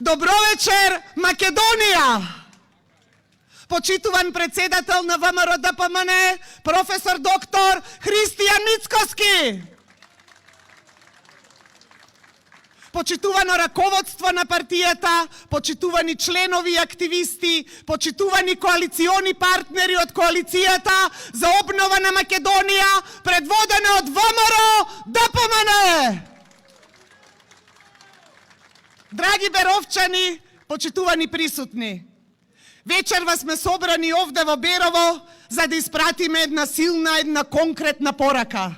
Добро вечер, Македонија! Почитуван председател на ВМРО ДПМН, професор доктор Христијан Мицкоски! Почитувано раководство на партијата, почитувани членови и активисти, почитувани коалициони партнери од коалицијата за обнова на Македонија, предводена од ВМРО ДПМН! Драги Беровчани, почитувани присутни, вечерва сме собрани овде во Берово за да испратиме една силна, една конкретна порака.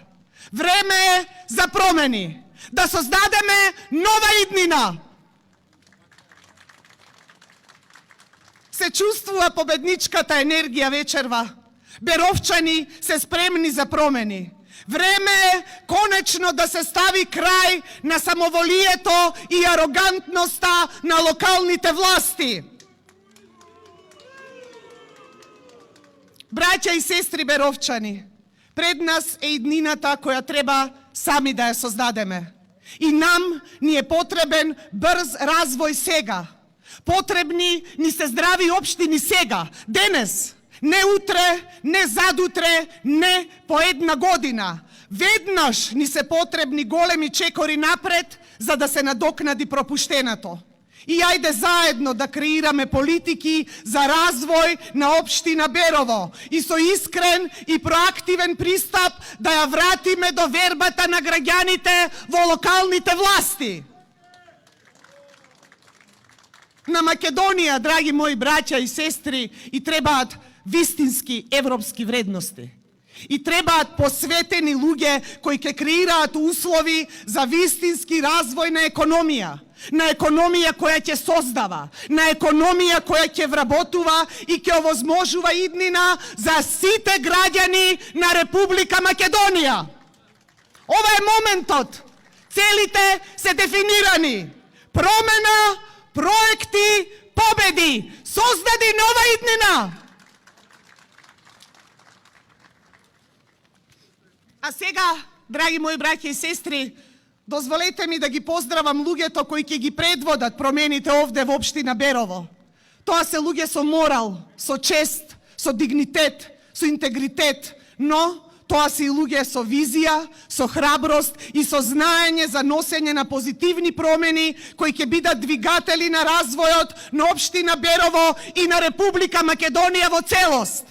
Време е за промени, да создадеме нова иднина. Се чувствува победничката енергија вечерва. Беровчани се спремни за промени. Време е конечно да се стави крај на самоволието и арогантноста на локалните власти. Браќа и сестри Беровчани, пред нас е иднината која треба сами да ја создадеме. И нам ни е потребен брз развој сега. Потребни ни се здрави општини сега, денес. Не утре, не задутре, не по една година. Веднаш ни се потребни големи чекори напред, за да се надокнади пропуштеното. И ајде заедно да креираме политики за развој на општина Берово и со искрен и проактивен пристап да ја вратиме довербата на граѓаните во локалните власти. На Македонија, драги мои браќа и сестри, и требаат вистински европски вредности. И требаат посветени луѓе кои ќе креираат услови за вистински развој на економија. На економија која ќе создава, на економија која ќе вработува и ќе овозможува иднина за сите граѓани на Република Македонија. Ова е моментот. Целите се дефинирани. Промена, проекти, победи. Создади нова иднина. А сега, драги мои браќа и сестри, дозволете ми да ги поздравам луѓето кои ќе ги предводат промените овде во општина Берово. Тоа се луѓе со морал, со чест, со дигнитет, со интегритет, но тоа се и луѓе со визија, со храброст и со знаење за носење на позитивни промени кои ќе бидат двигатели на развојот на општина Берово и на Република Македонија во целост.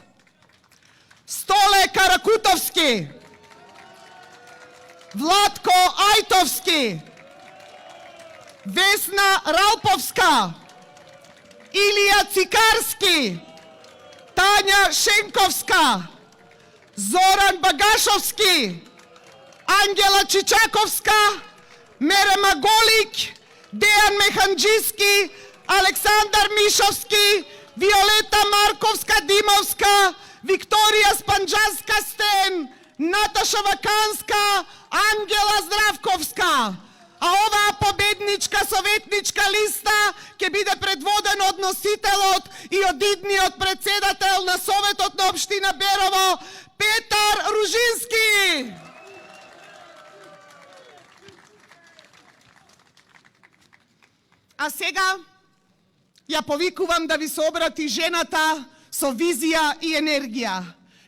Столе Каракутовски, Владко Ајтовски, Весна Ралповска, Илија Цикарски, Тања Шенковска, Зоран Багашовски, Ангела Чичаковска, Мерема Голик, Дејан Механџиски, Александар Мишовски, Виолета Марковска Димовска, Викторија Спанџанска Стен, Наташа Ваканска, Ангела Здравковска. А оваа победничка советничка листа ќе биде предводена од носителот и од идниот председател на Советот на општина Берово, Петар Ружински. А сега ја повикувам да ви се обрати жената со визија и енергија.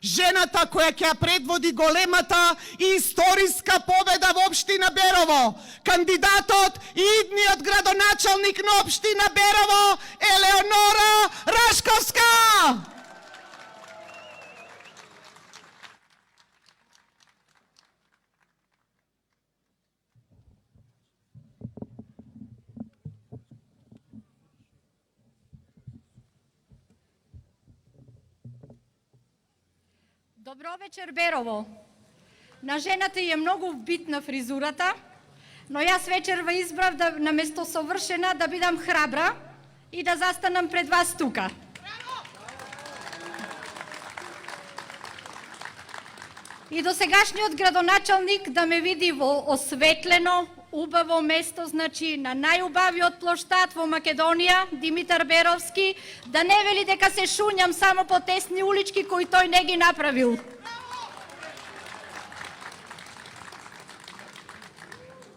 Жената која ќе ја предводи големата и историска победа во општина Берово. Кандидатот и идниот градоначалник на општина Берово, Елеонора Рашковска. Добро вечер, Берово. На жената е многу битна фризурата, но јас вечерва избрав да наместо совршена да бидам храбра и да застанам пред вас тука. И досегашниот градоначалник да ме види во осветлено, убаво место, значи на најубавиот плоштад во Македонија, Димитар Беровски, да не вели дека се шуњам само по тесни улички кои тој не ги направил.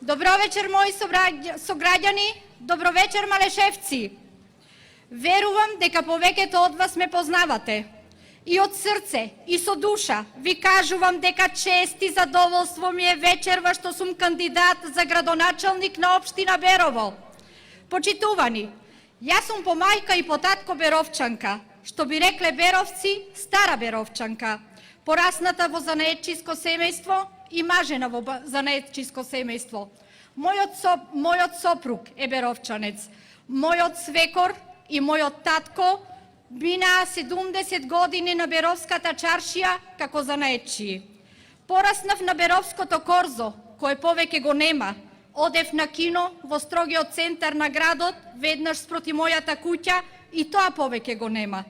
Добро вечер, мои сограѓани. добро вечер, Малешевци. Верувам дека повеќето од вас ме познавате. И од срце, и со душа ви кажувам дека чест и задоволство ми е вечерва што сум кандидат за градоначалник на општина Берово. Почитувани, јас сум по мајка и по татко беровчанка, што би рекле беровци, стара беровчанка, порасната во занаетчиско семејство и мажена во занаетчиско семејство. Мојот сопруг е беровчанец, мојот свекор и мојот татко бинаа 70 години на Беровската чаршија како занаетчии. Пораснав на Беровското корзо, кое повеќе го нема. Одев на кино во строгиот центар на градот, веднаш спроти мојата куќа, и тоа повеќе го нема.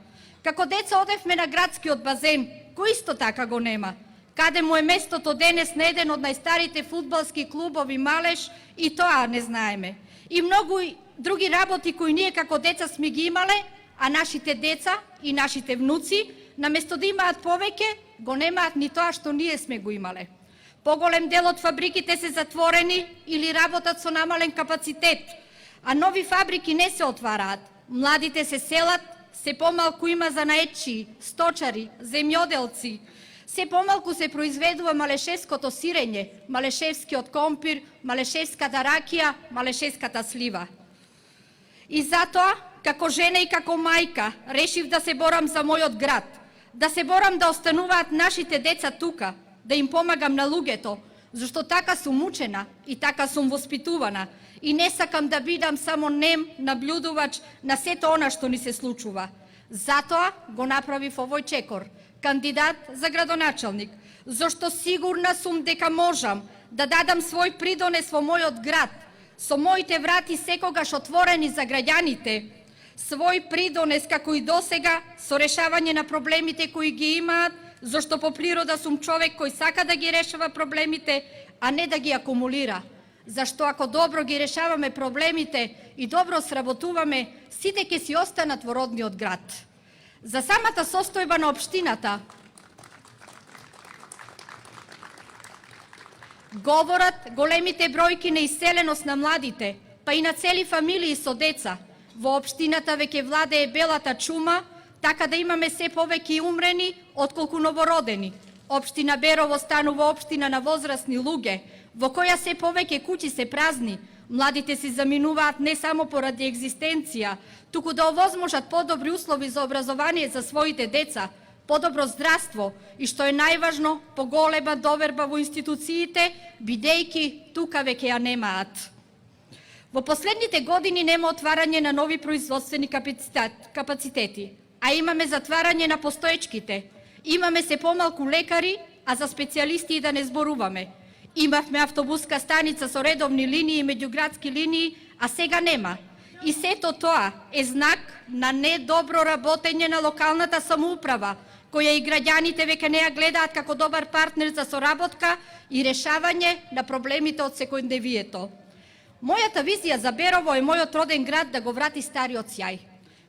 Како деца одевме на градскиот базен, кој исто така го нема. Каде му е местото денес на еден од најстарите фудбалски клубови Малеш, и тоа не знаеме. И многу други работи кои ние како деца сме ги имале, а нашите деца и нашите внуци, наместо да имаат повеќе, го немаат ни тоа што ние сме го имале. Поголем дел од фабриките се затворени или работат со намален капацитет, а нови фабрики не се отвараат. Младите се селат, се помалку има занаетчии, сточари, земјоделци. Се помалку се произведува малешевското сирење, малешевскиот компир, малешевската ракија, малешевската слива. И затоа, како жена и како мајка, решив да се борам за мојот град, да се борам да остануваат нашите деца тука, да им помагам на луѓето, зашто така сум учена и така сум воспитувана и не сакам да бидам само нем наблюдувач на сето она што ни се случува. Затоа го направив овој чекор, кандидат за градоначалник, зашто сигурна сум дека можам да дадам свој придонес во мојот град, со моите врати секогаш отворени за граѓаните, свој придонес како и досега со решавање на проблемите кои ги имаат, зашто по природа сум човек кој сака да ги решава проблемите, а не да ги акумулира. Зашто ако добро ги решаваме проблемите и добро сработуваме, сите ќе си останат во родниот град. За самата состојба на општината говорат големите бројки на иселеност на младите, па и на цели фамилии со деца. Во општината веќе владее белата чума, така да имаме се повеќе умрени отколку новородени. Општина Берово станува општина на возрастни луѓе, во која се повеќе куќи се празни. Младите се заминуваат не само поради екзистенција, туку да овозможат подобри услови за образование за своите деца, подобро здравство и, што е најважно, поголема доверба во институциите, бидејќи тука веќе ја немаат. Во последните години нема отварање на нови производствени капацитети, а имаме затварање на постоечките. Имаме се помалку лекари, а за специјалисти и да не зборуваме. Имавме автобуска станица со редовни линии и меѓуградски линии, а сега нема. И сето тоа е знак на недобро работење на локалната самоуправа, која и граѓаните веќе не ја гледаат како добар партнер за соработка и решавање на проблемите од секојдневието. Мојата визија за Берово е мојот роден град да го врати стариот сјај,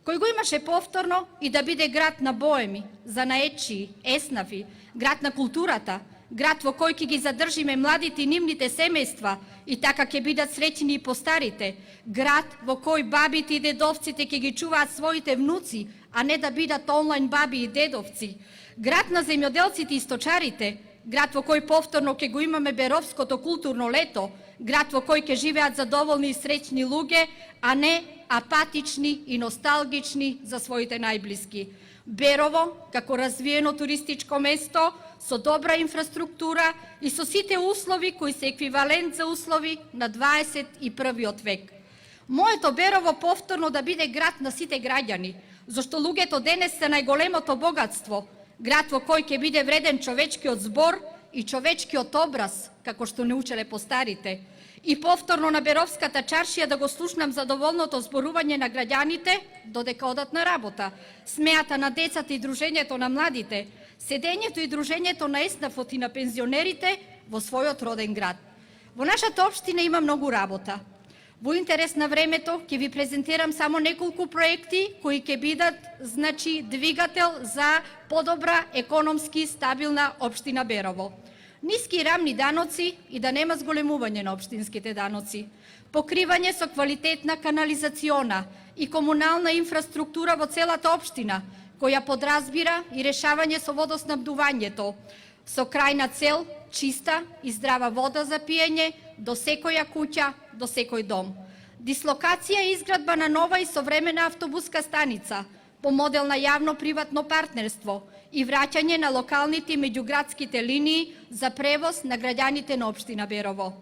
кој го имаше повторно и да биде град на боеми, занаетчии, еснафи, град на културата, град во кој ќе ги задржиме младите и нивните семејства и така ќе бидат среќни и постарите, град во кој бабите и дедовците ќе ги чуваат своите внуци, а не да бидат онлайн баби и дедовци, град на земјоделците и сточарите, град во кој повторно ќе го имаме Беровското културно лето, град во кој ќе живеат задоволни и среќни луѓе, а не апатични и носталгични за своите најблиски. Берово, како развиено туристичко место, со добра инфраструктура и со сите услови кои се еквивалент за услови на 21. век. Моето Берово повторно да биде град на сите граѓани, зашто луѓето денес се најголемото богатство, град во кој ќе биде вреден човечкиот збор и човечкиот образ, како што не учеле постарите. И повторно на Беровската чаршија да го слушнам задоволното зборување на граѓаните додека одат на работа, смеата на децата и дружењето на младите, седењето и дружењето на еснафот и на пензионерите во својот роден град. Во нашата општина има многу работа. Во интерес на времето ќе ви презентирам само неколку проекти кои ќе бидат двигател за подобра економски стабилна општина Берово. ниски и рамни даноци и да нема зголемување на општинските даноци, покривање со квалитетна канализациона и комунална инфраструктура во целата општина, која подразбира и решавање со водоснабдувањето, со крајна цел чиста и здрава вода за пиење до секоја куќа, до секој дом. Дислокација и изградба на нова и современа автобуска станица по модел на јавно-приватно партнерство и враќање на локалните и меѓуградските линии за превоз на граѓаните на општина Берово.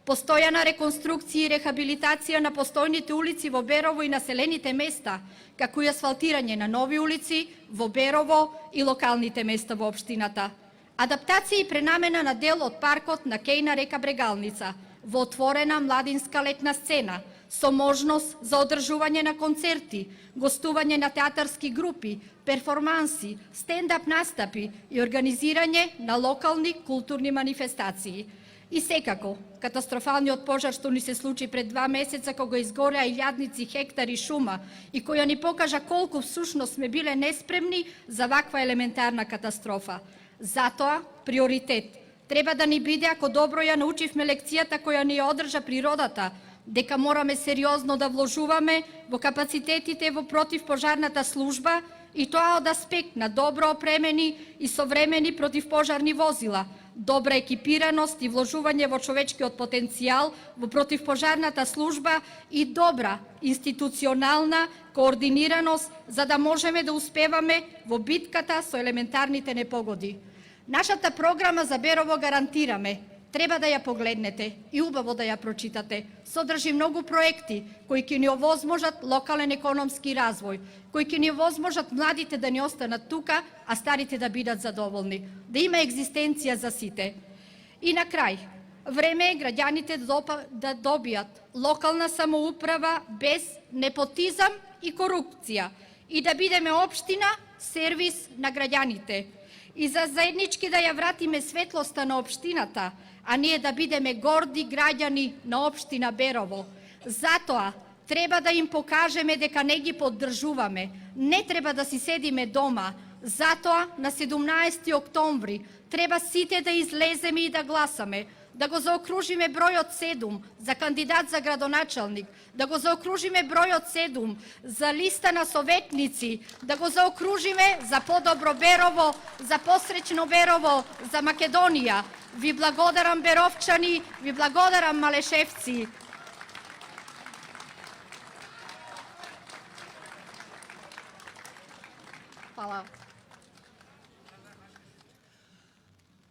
Постојана реконструкција и рехабилитација на постојните улици во Берово и населените места, како и асфалтирање на нови улици во Берово и локалните места во општината. Адаптација и пренамена на дел од паркот на Кејна река Брегалница во отворена младинска летна сцена, со можност за одржување на концерти, гостување на театарски групи, перформанси, стендап настапи и организирање на локални културни манифестации. И секако, катастрофалниот пожар што ни се случи пред 2 месеца кога изгореа илјадници хектари шума и која ни покажа колку всушност сме биле неспремни за ваква елементарна катастрофа. Затоа, приоритет треба да ни биде, ако добро ја научивме лекцијата која ни ја одржа природата, дека мораме сериозно да вложуваме во капацитетите во противпожарната служба и тоа од аспект на добро опремени и современи противпожарни возила, добра екипираност и вложување во човечкиот потенцијал во противпожарната служба и добра институционална координираност за да можеме да успеваме во битката со елементарните непогоди. Нашата програма за Берово гарантираме. Треба да ја погледнете и убаво да ја прочитате. Содржи многу проекти кои ќе ни овозможат локален економски развој, кои ќе ни овозможат младите да ни останат тука, а старите да бидат задоволни, да има екзистенција за сите. И на крај, време е граѓаните да добијат локална самоуправа без непотизам и корупција и да бидеме општина сервис на граѓаните. И за заеднички да ја вратиме светлоста на општината, а ние да бидеме горди граѓани на општина Берово. Затоа треба да им покажеме дека не ги поддржуваме. Не треба да си седиме дома. Затоа на 17 октомври треба сите да излеземе и да гласаме. Да го заокружиме бројот 7 за кандидат за градоначалник, да го заокружиме бројот 7 за листа на советници, да го заокружиме за подобро Берово, за посреќно Берово, за Македонија. Ви благодарам, беровчани, ви благодарам, малешевци. Хвала.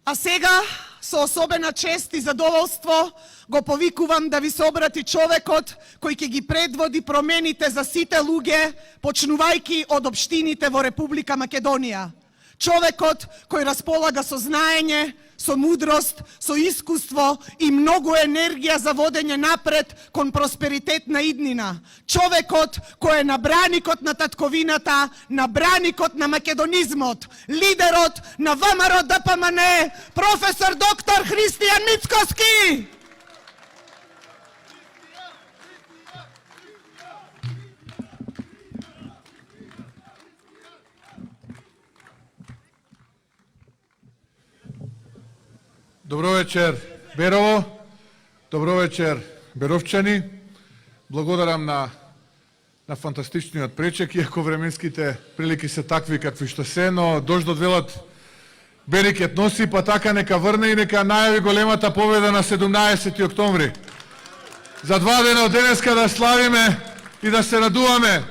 А сега, со особена чест и задоволство, го повикувам да ви се обрати човекот кој ќе ги предводи промените за сите луѓе, почнувајќи од општините во Република Македонија. Човекот кој располага со знаење, со мудрост, со искуство и многу енергија за водење напред кон просперитет на иднина. Човекот кој е на браникот на татковината, на браникот на македонизмот, лидерот на ВМРО ДПМН, професор доктор Христијан Мицкоски. Добро вечер, Берово. Добро вечер, беровчани. Благодарам на фантастичниот пречек, иако временските прилики се такви какви што се, но дождот велат берикет носи, па така нека врне и нека најави големата победа на 17 октомври. За 2 дена од денеска да славиме и да се радуваме.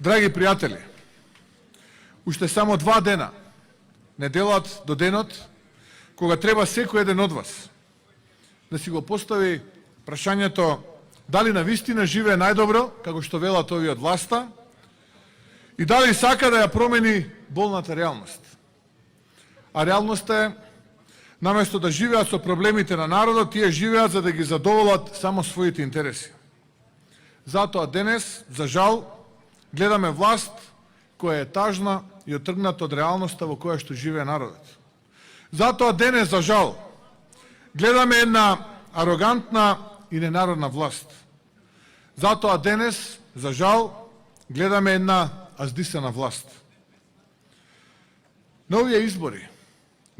Драги пријатели, уште само 2 дена неделат до денот, кога треба секој еден од вас да си го постави прашањето дали навистина живее најдобро, како што велат овие од власта, и дали сака да ја промени болната реалност. А реалноста е, наместо да живеат со проблемите на народот, тие живеат за да ги задоволат само своите интереси. Затоа денес, за жал, гледаме власт која е тажна и отргната од реалноста во која што живее народот. Затоа денес, за жал, гледаме една арогантна и ненародна власт. Затоа денес, за жал, гледаме една аздисана власт. На овие избори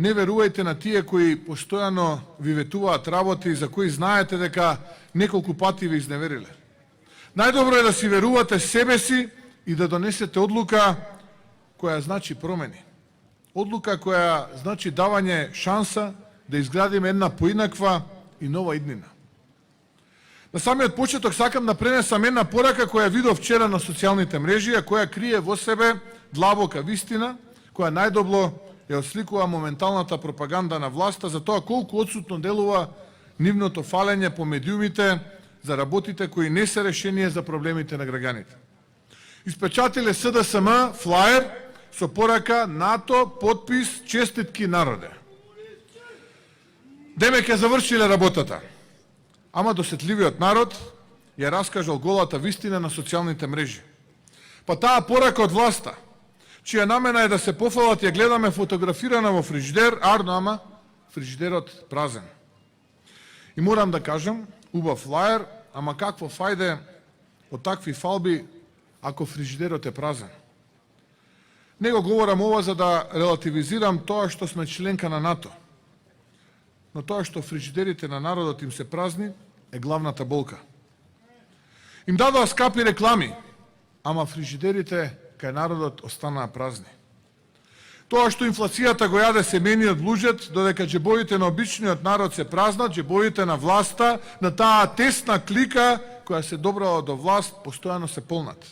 Не верувајте на тие кои постојано ви ветуваат работи за кои знаете дека неколку пати ви изневериле. Најдобро е да си верувате себе си и да донесете одлука која значи промени. Одлука која значи давање шанса да изградиме една поинаква и нова иднина. На самиот почеток сакам да пренесам една порака која видов вчера на социјалните мрежи, а која крие во себе длабока вистина, која најдобро ја осликува моменталната пропаганда на власта за тоа колку отсутно делува нивното фалење по медиумите за работите кои не се решение за проблемите на граѓаните. Испечатиле СДСМ флаер со порака НАТО, подпис, честитки народе. Демек ја завршиле работата. Ама досетливиот народ ја раскажал голата вистина на социјалните мрежи. Па таа порака од власта, чија намена е да се пофалат, ја гледаме фотографирана во фрижидер, арно ама фрижидерот празен. И морам да кажам, убав флаер, ама какво фајде од такви фалби ако фрижидерот е празен? Не го говорам ова за да релативизирам тоа што сме членка на НАТО. Но тоа што фрижидерите на народот им се празни е главната болка. Им дадоа скапи реклами, ама фрижидерите кај народот останаа празни. Тоа што инфлацијата го јаде семејниот блужет, додека џебовите на обичниот народ се празнат, џебовите на власта, на таа тесна клика која се добрала до власт, постојано се полнат.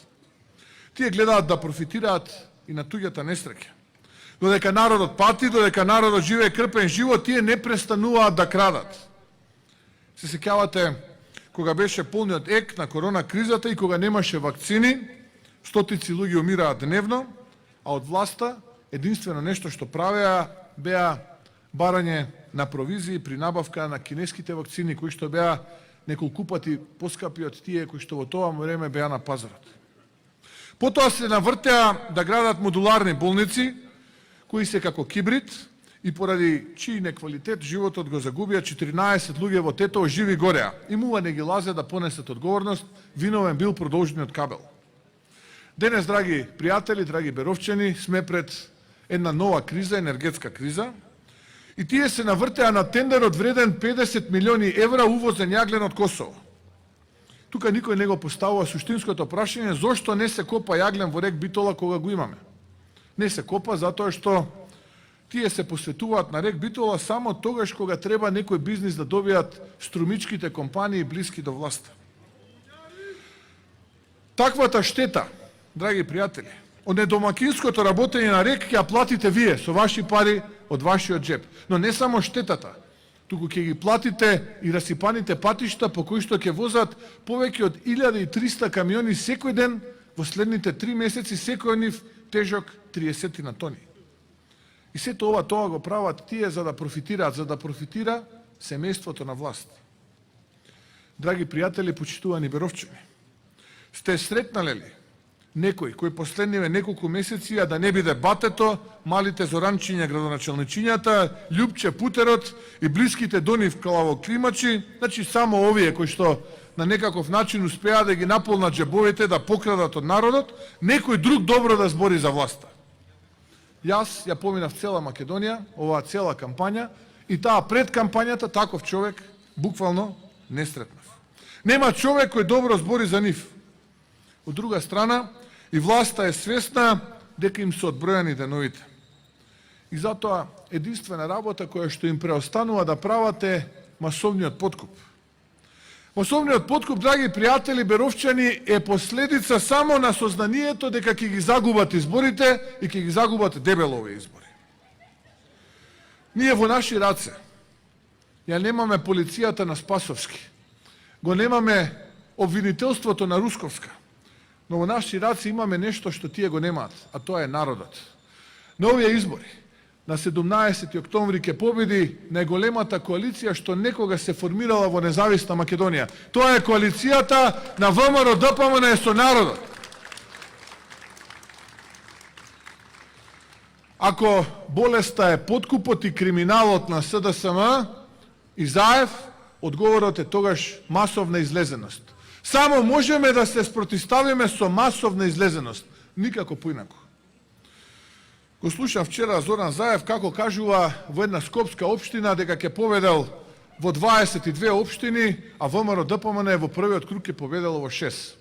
Тие гледаат да профитираат и на туѓата несреќа. Додека народот пати, додека народот живее крпен живот, тие не престануваат да крадат. Се сеќавате кога беше полниот ек на корона кризата и кога немаше вакцини, стотици луѓе умираат дневно, а од власта единствено нешто што правеа беа барање на провизии при набавка на кинеските вакцини, кои што беа неколку пати поскапи од тие кои што во тоа време беа на пазарот. Потоа се навртеа да градат модуларни болници, кои се како кибрид и поради чии неквалитет животот го загубија 14 луѓе во Тетово живи гореа. И мува не ги лазе да понесат одговорност, виновен бил продолжниот кабел. Денес, драги пријатели, драги беровчани, сме пред една нова криза, енергетска криза, и тие се навртеа на тендерот вреден 50 милиони евра увозен јаглен од Косово. Тука никој не го поставува суштинското прашање зошто не се копа јаглен во рек Битола кога го имаме. Не се копа затоа што тие се посветуваат на рек Битола само тогаш кога треба некој бизнис да добијат струмичките компании блиски до власта. Таквата штета, драги пријатели, од недомакинското работење на рек ќе ја платите вие со ваши пари од вашиот джеб. Но не само штетата, туку ќе ги платите и расипаните патишта по кои што ќе возат повеќе од 1300 камиони секој ден во следните 3 месеци, секој од нив тежок 30 на тони. И сето тоа го прават тие за да профитираат, за да профитира семејството на власт. Драги пријатели, почитувани беровчани, сте сретнале ли некој кој последниве неколку месеци, а да не биде Батето, малите Зоранчиња, градоначалничињата, Љупче Путерот и блиските до нив клавоклимачи, значи само овие кои што на некаков начин успеа да ги наполнат џебовите, да покрадат од народот, некој друг добро да збори за власта. Јас ја поминав цела Македонија, оваа цела кампања, и таа пред кампањата таков човек буквално не сретнав. Нема човек кој добро збори за нив. Од друга страна, и власта е свесна дека им се одбројани деновите. И затоа единствена работа која што им преостанува да прават е масовниот подкуп. Масовниот подкуп, драги пријатели беровчани, е последица само на сознанието дека ќе ги загубат изборите и ќе ги загубат дебело овие избори. Ние во наши раце ја немаме полицијата на Спасовски, го немаме обвинителството на Русковска, но во наши раце имаме нешто што тие го немаат, а тоа е народот. На овие избори, на 17 октомври ќе победи најголемата коалиција што некога се формирала во независна Македонија. Тоа е коалицијата на ВМРО ДПМН со народот. Ако болеста е подкупот и криминалот на СДСМ и ЗАЕВ, одговорот е тогаш масовна излезеност. Само можеме да се спротивставиме со масовна излезеност, никако поинако. Го слушав вчера Зоран Заев како кажува во една скопска општина дека ќе победел во 22 општини, а ВМРО ДПМН во првиот круг ќе победело во 6.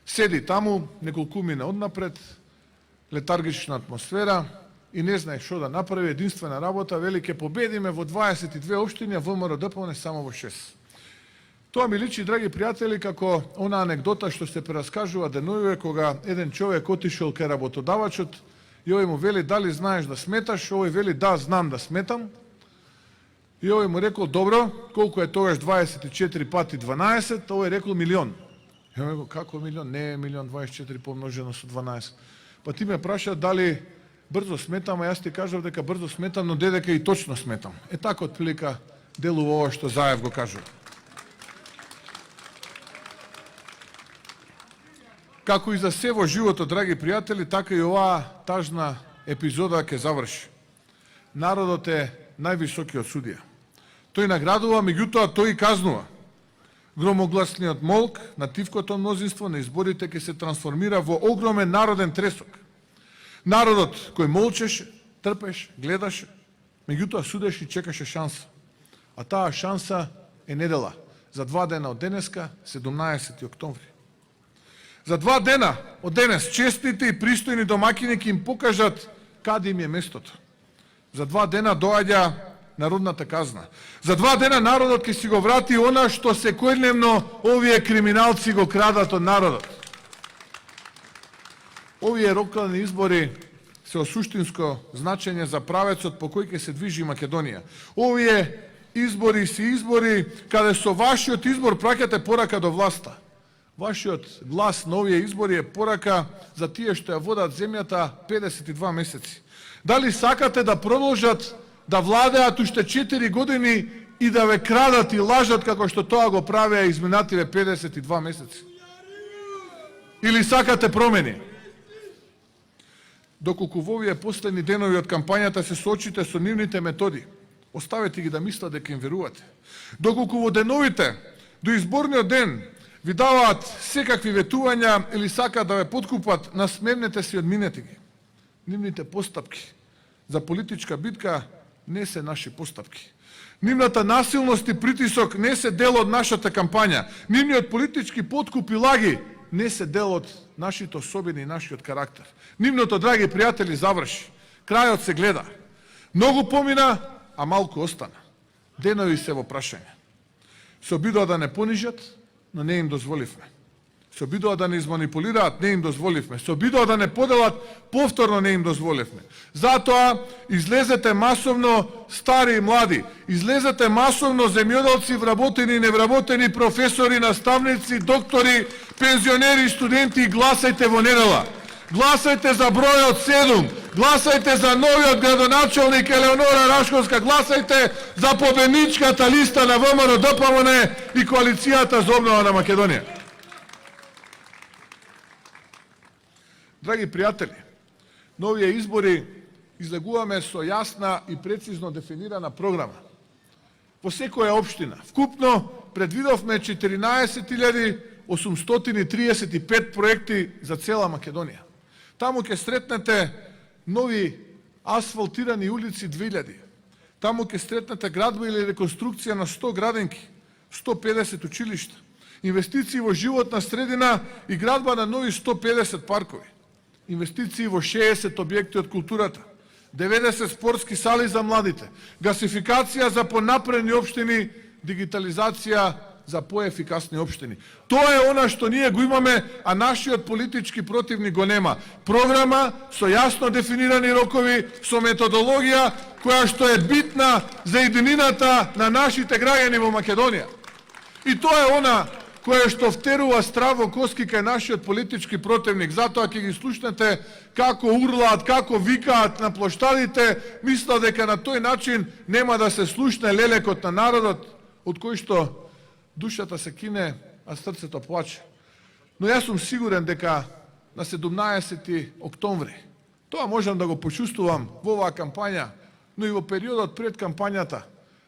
Седи таму неколку мина однапред, летаргична атмосфера и не знае што да направи, единствена работа, вели ќе победиме во 22 општини, а ВМРО ДПМН само во 6. Тоа ми личи, драги пријатели, како она анекдота што се прераскажува деновиве кога еден човек отишол кај работодавачот и овој му вели дали знаеш да сметаш, овој вели да, знам да сметам. И овој му рекол добро, колку е тогаш 24 пати 12, овој рекол милион. И овој рекол како милион? Не е милион 24 помножено со 12. Па ти ме праша дали брзо сметам, а јас ти кажав дека брзо сметам, но дедека и точно сметам. Е така отприлика делува ова што Заев го кажува. Како и за се во животот, драги пријатели, така и оваа тажна епизода ќе заврши. Народот е највисокиот судија. Тој наградува, меѓутоа тој и казнува. Громогласниот молк на тивкото мнозинство на изборите ќе се трансформира во огромен народен тресок. Народот кој молчеше, трпеше, гледаше, меѓутоа судеше и чекаше шанса. А таа шанса е недела. За 2 дена од денеска, 17 октомври. За 2 дена од денес честните и пристојни домакини ќе им покажат каде им е местото. За 2 дена доаѓа народната казна. За 2 дена народот ќе си го врати она што секојдневно овие криминалци го крадат од народот. Овие локални избори се од суштинско значење за правецот по кој ќе се движи Македонија. Овие избори се избори каде со вашиот избор праќате порака до власта. Вашиот глас на овие избори е порака за тие што ја водат земјата 52 месеци. Дали сакате да продолжат да владеат уште 4 години и да ве крадат и лажат како што тоа го правеа изминативе 52 месеци? Или сакате промени? Доколку во овие последни денови од кампањата се соочите со нивните методи, оставете ги да мислат дека им верувате. Доколку во деновите до изборниот ден ви даваат секакви ветувања или сакаат да ве подкупат, насмевнете се и одминете ги. Нивните постапки за политичка битка не се наши постапки. Нивната насилност и притисок не се дел од нашата кампања. Нивниот политички подкуп и лаги не се дел од нашите особини и нашиот карактер. Нивното, драги пријатели, заврши. Крајот се гледа. Многу помина, а малку остана. Денови се во прашање. Се обидоа да не понижат, но не им дозволивме. Се обидоа да не изманипулираат, не им дозволивме. Се обидоа да не поделат, повторно не им дозволивме. Затоа излезете масовно стари и млади, излезете масовно земјоделци, вработени и невработени, професори, наставници, доктори, пензионери, студенти, и гласајте во недела. Гласајте за бројот 7, гласајте за новиот градоначалник Елеонора Рашковска, гласајте за победничката листа на ВМРО ДПМН и коалицијата за обнова на Македонија. Драги пријатели, на овие избори излегуваме со јасна и прецизно дефинирана програма. Во секоја општина, вкупно предвидовме 14.835 проекти за цела Македонија. Таму ќе сретнете нови асфалтирани улици 2000. Таму ќе сретнете градба или реконструкција на 100 градинки, 150 училишта, инвестиции во животна средина и градба на нови 150 паркови, инвестиции во 60 објекти од културата, 90 спортски сали за младите, гасификација за понапредни општини, дигитализација за поефикасни општини. Тоа е она што ние го имаме, а нашиот политички противник го нема. Програма со јасно дефинирани рокови, со методологија која што е битна за единината на нашите граѓани во Македонија. И тоа е она која што втерува страв во коски кај нашиот политички противник. Затоа ќе ги слушнете како урлаат, како викаат на плоштадите, мислат дека на тој начин нема да се слушне лелекот на народот, од кој што душата се кине, а срцето плаче. Но јас сум сигурен дека на 17 октомври, тоа можам да го почувствувам во оваа кампања, но и во периодот пред кампањата,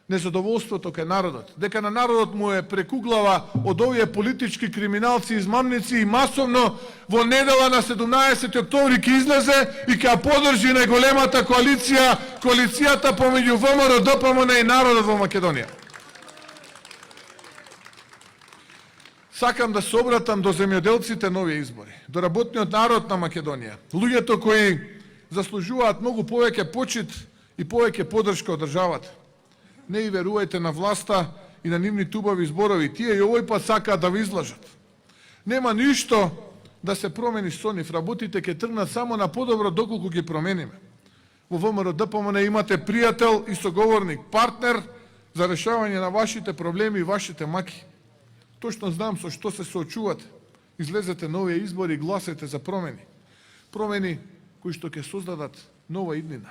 незадоволството кај народот, дека на народот му е прекуглава од овие политички криминалци и измамници и масовно во недела на 17 октомври ќе излезе и ќе подржи најголемата коалиција, коалицијата помеѓу ВМРО, ДПМН и народот во Македонија. Сакам да се обратам до земјоделците на овие избори, до работниот народ на Македонија, луѓето кои заслужуваат многу повеќе почит и повеќе поддршка од државата. Не и верувајте на власта и на нивните убави зборови. Тие и овој пат сакаат да ви излажат. Нема ништо да се промени со нив. Работите ќе тргнат само на подобро доколку ги промениме. Во ВМРО ДПМН имате пријател и соговорник, партнер за решавање на вашите проблеми и вашите маки. Точно знам со што се соочувате. Излезете на овие избори и гласете за промени. Промени кои што ќе создадат нова иднина.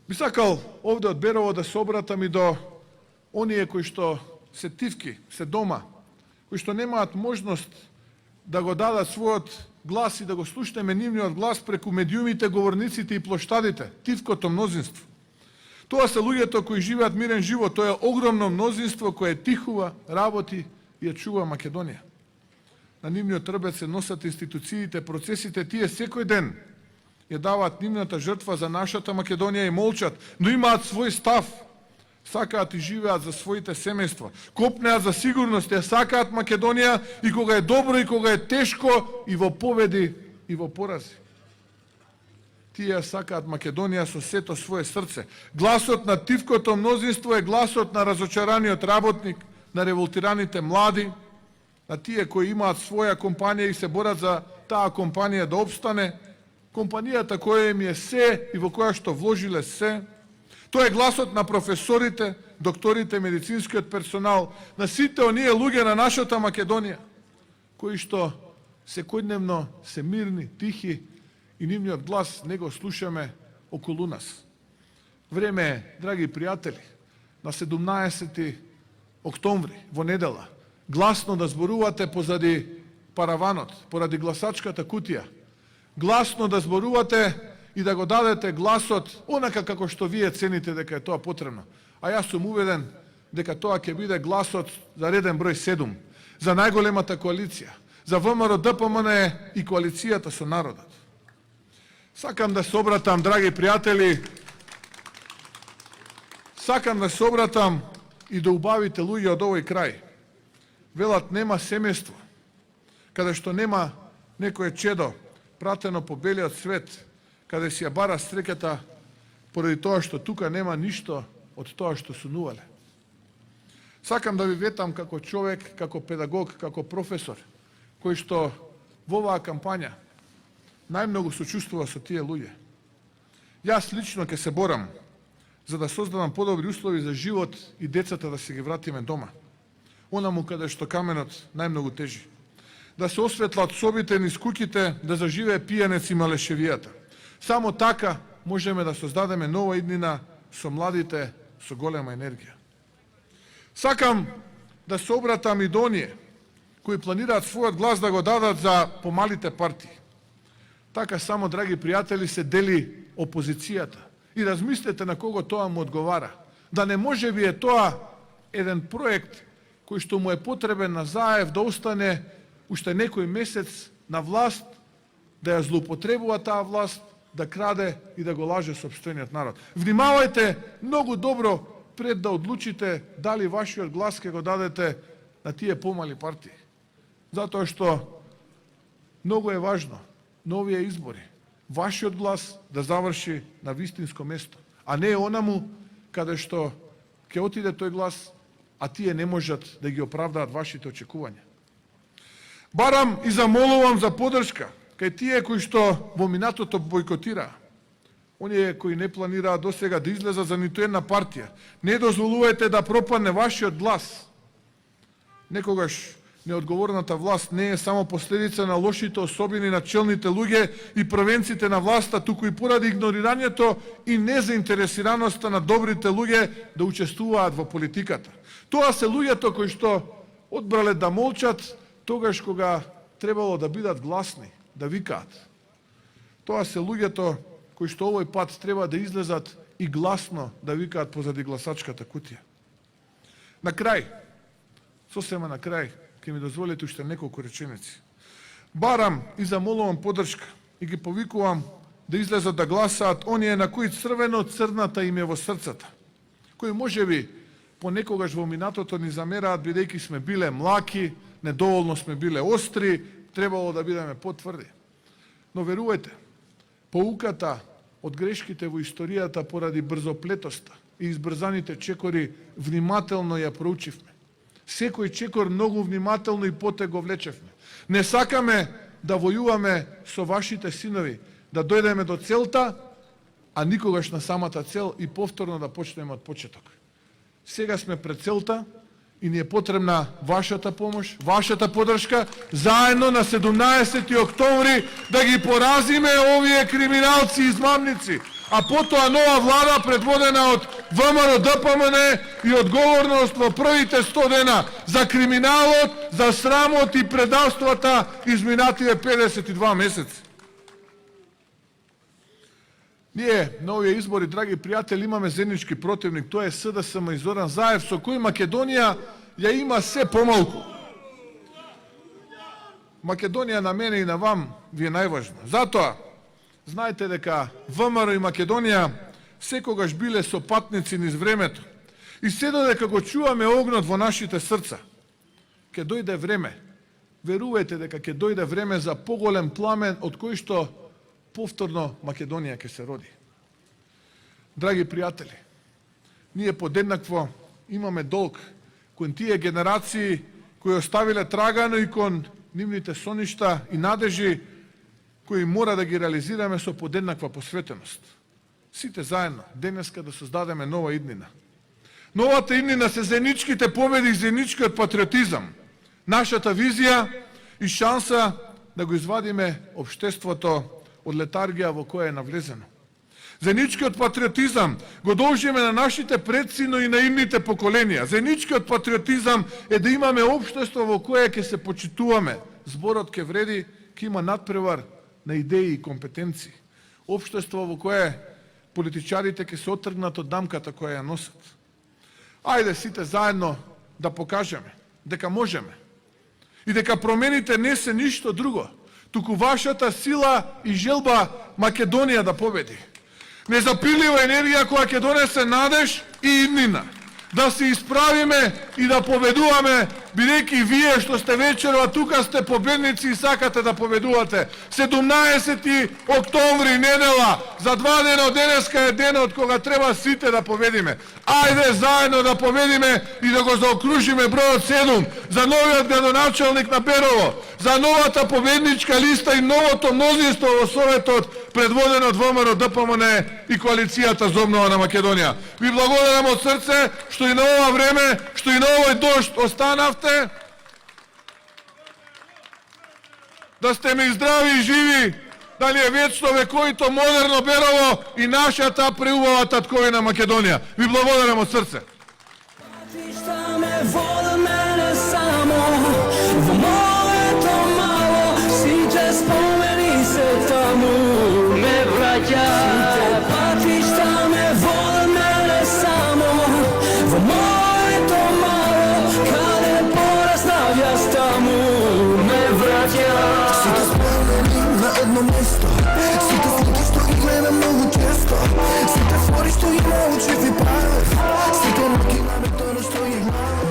Би сакал овде од Берово да се обратам и до оние кои што се тивки, се дома, кои што немаат можност да го дадат својот глас и да го слушнеме нивниот глас преку медиумите, говорниците и плоштадите, тивкото мнозинство. Тоа се луѓето кои живеат мирен живот, тоа е огромно мнозинство кое тихува, работи и ја чува Македонија. На нивниот трбец се носат институциите, процесите, тие секој ден ја даваат нивната жртва за нашата Македонија и молчат, но имаат свој став. Сакаат и живеат за своите семејства. Копнеат за сигурност, ја сакаат Македонија и кога е добро и кога е тешко, и во победи и во порази. Тие сакаат Македонија со сето свое срце. Гласот на тивкото мнозинство е гласот на разочараниот работник, на револтираните млади, на тие кои имаат своја компанија и се борат за таа компанија да обстане, компанијата која им е се и во која што вложиле се. Тоа е гласот на професорите, докторите, медицинскиот персонал, на сите оние луѓе на нашата Македонија, кои што секојдневно се мирни, тихи и нивниот глас не го слушаме околу нас. Време е, драги пријатели, на 17 октомври, во недела, гласно да зборувате позади параванот, поради гласачката кутија, гласно да зборувате и да го дадете гласот онака како што вие цените дека е тоа потребно. А јас сум уведен дека тоа ќе биде гласот за реден број 7, за најголемата коалиција, за ВМРО ДПМН и коалицијата со народот. Сакам да се обратам, драги пријатели, сакам да се обратам и до убавите луѓе од овој крај. Велат нема семејство, каде што нема некое чедо пратено по белиот свет, каде си ја бара среќата поради тоа што тука нема ништо од тоа што сунувале. Сакам да ви ветам како човек, како педагог, како професор, кој што во оваа кампања најмногу сочувствува со тие луѓе. Јас лично ќе се борам за да создадам подобри услови за живот и децата да се ги вратиме дома. Онаму каде што каменот најмногу тежи. Да се осветлат собите низ куќите, да заживее пијанец и малешевијата. Само така можеме да создадеме нова иднина со младите со голема енергија. Сакам да се обратам и до оние кои планираат својот глас да го дадат за помалите партии. Така само, драги пријатели, се дели опозицијата. И размислете на кого тоа му одговара. Да не може би е тоа еден проект кој што му е потребен на Заев да остане уште некој месец на власт, да ја злоупотребува таа власт, да краде и да го лаже сопствениот народ. Внимавајте многу добро пред да одлучите дали вашиот глас ќе го дадете на тие помали партии. Затоа што многу е важно на овие избори вашиот глас да заврши на вистинско место, а не онаму каде што ќе отиде тој глас, а тие не можат да ги оправдаат вашите очекувања. Барам и замолувам за поддршка кај тие кои што во минатото бойкотираа. Оние кои не планираат досега да излезат за ниту една партија. Не дозволувајте да пропадне вашиот глас. Некогаш неодговорната власт не е само последица на лошите особини на челните луѓе и првенците на власта, туку и поради игнорирањето и незаинтересираноста на добрите луѓе да учествуваат во политиката. Тоа се луѓето кои што одбрале да молчат тогаш кога требало да бидат гласни, да викаат. Тоа се луѓето кои што овој пат треба да излезат и гласно да викаат позади гласачката кутија. На крај, сосема на крај, ќе ми дозволите уште неколку реченици. Барам и замолувам поддршка и ги повикувам да излезат да гласаат оние на кои црвено-црната им е во срцата, кои можеби понекогаш во минатото ни замераат бидејќи сме биле млаки, недоволно сме биле остри, требало да бидеме потврди. Но верувајте, поуката од грешките во историјата поради брзоплетоста и избрзаните чекори внимателно ја проучивме. Секој чекор многу внимателно и поте го влечевме. Не сакаме да војуваме со вашите синови, да дојдеме до целта, а никогаш на самата цел и повторно да почнеме од почеток. Сега сме пред целта и ни е потребна вашата помош, вашата поддршка, заедно на 17 октомври да ги поразиме овие криминалци и измамници, а потоа нова влада предводена од ВМРО ДПМН и одговорност во првите 100 дена за криминалот, за срамот и предавствата изминативе 52 месеци. Ние на овие избори, драги пријатели, имаме заеднички противник, тоа е СДСМ и Зоран Заев, со кој Македонија ја има се помалку. Македонија на мене и на вам ви е најважна. Затоа, знаете дека ВМРО и Македонија секогаш биле сопатници низ времето. И се додека го чуваме огнот во нашите срца, ќе дојде време, верувајте дека ќе дојде време за поголем пламен од кој што повторно Македонија ќе се роди. Драги пријатели, ние подеднакво имаме долг кон тие генерации кои оставиле трага, но и кон нивните соништа и надежи кои мора да ги реализираме со подеднаква посветеност. Сите заедно, денеска да создадеме нова иднина. Новата иднина се заедничките победи и заедничкиот патриотизам, нашата визија и шанса да го извадиме општеството од летаргија во која е навлезено. Заедничкиот патриотизам го должиме на нашите предци, но и на идните поколенија. Заедничкиот патриотизам е да имаме општество во кое ќе се почитуваме. Зборот ќе вреди, ќе има надпревар на идеи и компетенции. Општество во кое политичарите ќе се отргнат од дамката која ја носат. Ајде сите заедно да покажеме дека можеме и дека промените не се ништо друго, туку вашата сила и желба Македонија да победи. Незапирлива енергија која ќе донесе надеж и иднина. Да се исправиме и да победуваме, бидејќи вие што сте вечерва тука сте победници и сакате да победувате. 17 октомври, недела, за 2 дена од денеска е денот кога треба сите да победиме. Ајде заедно да победиме и да го заокружиме бројот 7 за новиот градоначалник на Берово, за новата победничка листа и новото мнозинство во Советот, предводено од ВМРО ДПМН и коалицијата за обнова на Македонија. Ви благодарам од срце што и на ова време, што и на овој дожд останавте, да сте ми здрави и живи, дали е вечно вековито модерно Берово и нашата преубава татковина Македонија. Ви благодарам од срце. Едно место, сите слики што ги гледам многу често, сите фори што ги научив и правев, сите ноки на бетоно што ги гледам.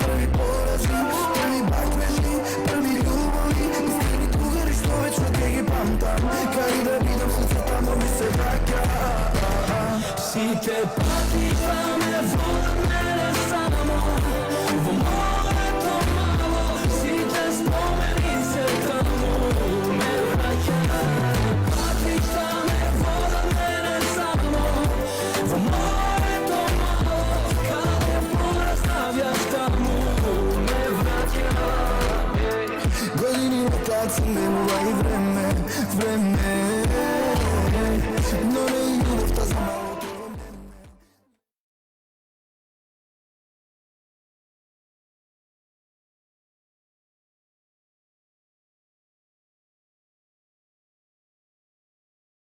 Први порази, први бакнежи, први љубови, искрени другари што вечно ќе ги памтам, кај да видам срцата му ми се враќа. Сите пати што ме водат мене само, во моето мало, сите спомени се таму. Години летат, се не бува и време